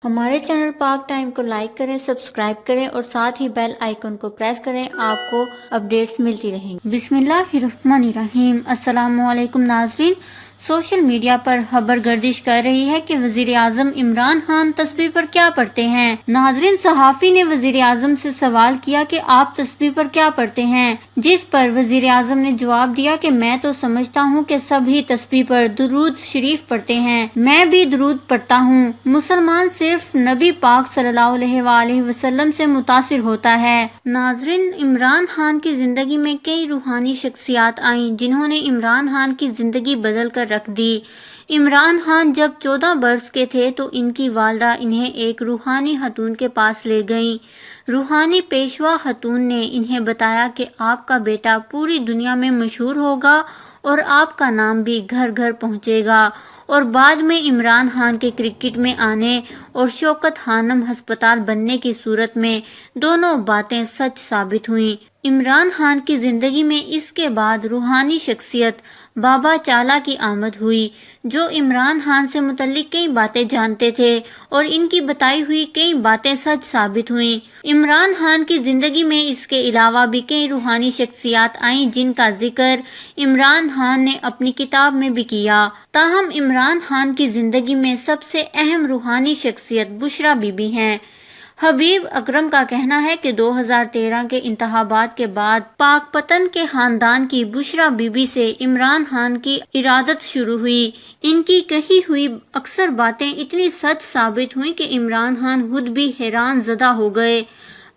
ہمارے چینل پاک ٹائم کو لائک کریں، سبسکرائب کریں اور ساتھ ہی بیل آئیکن کو پریس کریں، آپ کو اپڈیٹس ملتی رہیں گی۔ بسم اللہ الرحمن الرحیم۔ السلام علیکم ناظرین، سوشل میڈیا پر خبر گردش کر رہی ہے کہ وزیر اعظم عمران خان تسبیح پر کیا پڑھتے ہیں۔ ناظرین، صحافی نے وزیر اعظم سے سوال کیا کہ آپ تسبیح پر کیا پڑھتے ہیں، جس پر وزیر اعظم نے جواب دیا کہ میں تو سمجھتا ہوں کہ سبھی تسبیح پر درود شریف پڑھتے ہیں، میں بھی درود پڑھتا ہوں۔ مسلمان صرف نبی پاک صلی اللہ علیہ وآلہ وسلم سے متاثر ہوتا ہے۔ ناظرین، عمران خان کی زندگی میں کئی روحانی شخصیات آئیں جنہوں نے عمران خان کی زندگی بدل کر رکھ دی۔ عمران خان جب 14 برس کے تھے تو ان کی والدہ انہیں ایک روحانی خاتون کے پاس لے گئیں۔ روحانی پیشوا خاتون نے انہیں بتایا کہ آپ کا بیٹا پوری دنیا میں مشہور ہوگا اور آپ کا نام بھی گھر گھر پہنچے گا، اور بعد میں عمران خان کے کرکٹ میں آنے اور شوکت خانم ہسپتال بننے کی صورت میں دونوں باتیں سچ ثابت ہوئیں۔ عمران خان کی زندگی میں اس کے بعد روحانی شخصیت بابا چالا کی آمد ہوئی، جو عمران خان سے متعلق کئی باتیں جانتے تھے اور ان کی بتائی ہوئی کئی باتیں سچ ثابت ہوئیں۔ عمران خان کی زندگی میں اس کے علاوہ بھی کئی روحانی شخصیات آئیں جن کا ذکر عمران خان نے اپنی کتاب میں بھی کیا۔ تاہم عمران خان کی زندگی میں سب سے اہم روحانی شخصیت بشریٰ بی بی ہیں۔ حبیب اکرم کا کہنا ہے کہ 2013 کے انتخابات کے بعد پاک پتن کے خاندان کی بشریٰ بی بی سے عمران خان کی عیادت شروع ہوئی۔ ان کی کہی ہوئی اکثر باتیں اتنی سچ ثابت ہوئیں کہ عمران خان خود بھی حیران زدہ ہو گئے۔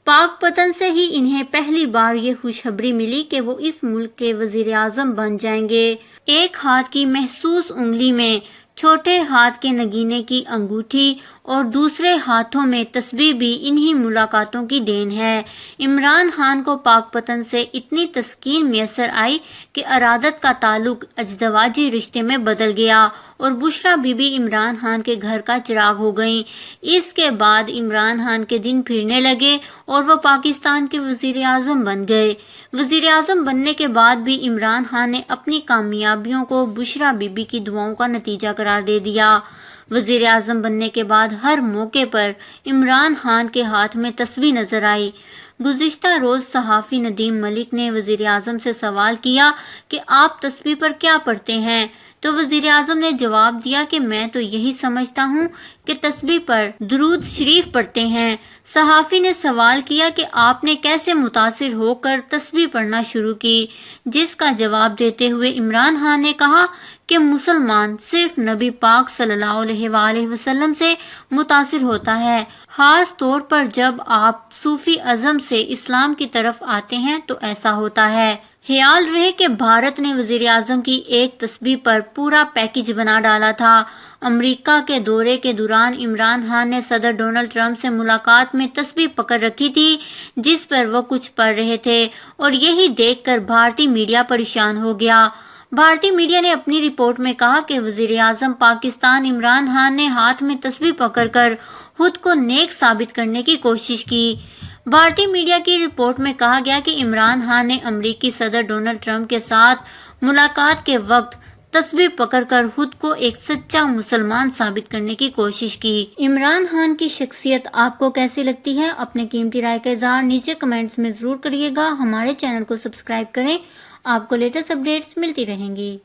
پاک پتن سے ہی انہیں پہلی بار یہ خوشخبری ملی کہ وہ اس ملک کے وزیر اعظم بن جائیں گے۔ ایک ہاتھ کی محسوس انگلی میں چھوٹے ہاتھ کے نگینے کی انگوٹھی اور دوسرے ہاتھوں میں تسبیح بھی انہی ملاقاتوں کی دین ہے۔ عمران خان کو پاک پتن سے اتنی تسکین میسر آئی کہ عیادت کا تعلق ازدواجی رشتے میں بدل گیا اور بشریٰ بی بی عمران خان کے گھر کا چراغ ہو گئیں۔ اس کے بعد عمران خان کے دن پھرنے لگے اور وہ پاکستان کے وزیر اعظم بن گئے۔ وزیر اعظم بننے کے بعد بھی عمران خان نے اپنی کامیابیوں کو بشریٰ بی بی کی دعاؤں کا نتیجہ قرار دے دیا۔ وزیر اعظم بننے کے بعد ہر موقع پر عمران خان کے ہاتھ میں تسبیح نظر آئی۔ گزشتہ روز صحافی ندیم ملک نے وزیر اعظم سے سوال کیا کہ آپ تسبیح پر کیا پڑھتے ہیں، تو وزیر اعظم نے جواب دیا کہ میں تو یہی سمجھتا ہوں کہ تسبیح پر درود شریف پڑھتے ہیں۔ صحافی نے سوال کیا کہ آپ نے کیسے متاثر ہو کر تسبیح پڑھنا شروع کی، جس کا جواب دیتے ہوئے عمران خان نے کہا کہ مسلمان صرف نبی پاک صلی اللہ علیہ وآلہ وسلم سے متاثر ہوتا ہے، خاص طور پر جب آپ صوفی ازم سے اسلام کی طرف آتے ہیں تو ایسا ہوتا ہے۔ خیال رہے کہ بھارت نے وزیر اعظم کی ایک تسبیح پر پورا پیکج بنا ڈالا تھا۔ امریکہ کے دورے کے دوران عمران خان نے صدر ڈونلڈ ٹرمپ سے ملاقات میں تسبیح پکڑ رکھی تھی جس پر وہ کچھ پڑھ رہے تھے، اور یہی دیکھ کر بھارتی میڈیا پریشان ہو گیا۔ بھارتی میڈیا نے اپنی رپورٹ میں کہا کہ وزیر اعظم پاکستان عمران خان نے ہاتھ میں تسبیح پکڑ کر خود کو نیک ثابت کرنے کی کوشش کی۔ بھارتی میڈیا کی رپورٹ میں کہا گیا کہ عمران خان نے امریکی صدر ڈونلڈ ٹرمپ کے ساتھ ملاقات کے وقت تسبیح پکڑ کر خود کو ایک سچا مسلمان ثابت کرنے کی کوشش کی۔ عمران خان کی شخصیت آپ کو کیسی لگتی ہے؟ اپنے قیمتی رائے کا اظہار نیچے کمنٹس میں ضرور کریے گا۔ ہمارے چینل کو سبسکرائب کریں، آپ کو لیٹسٹ اپڈیٹس ملتی رہیں گی۔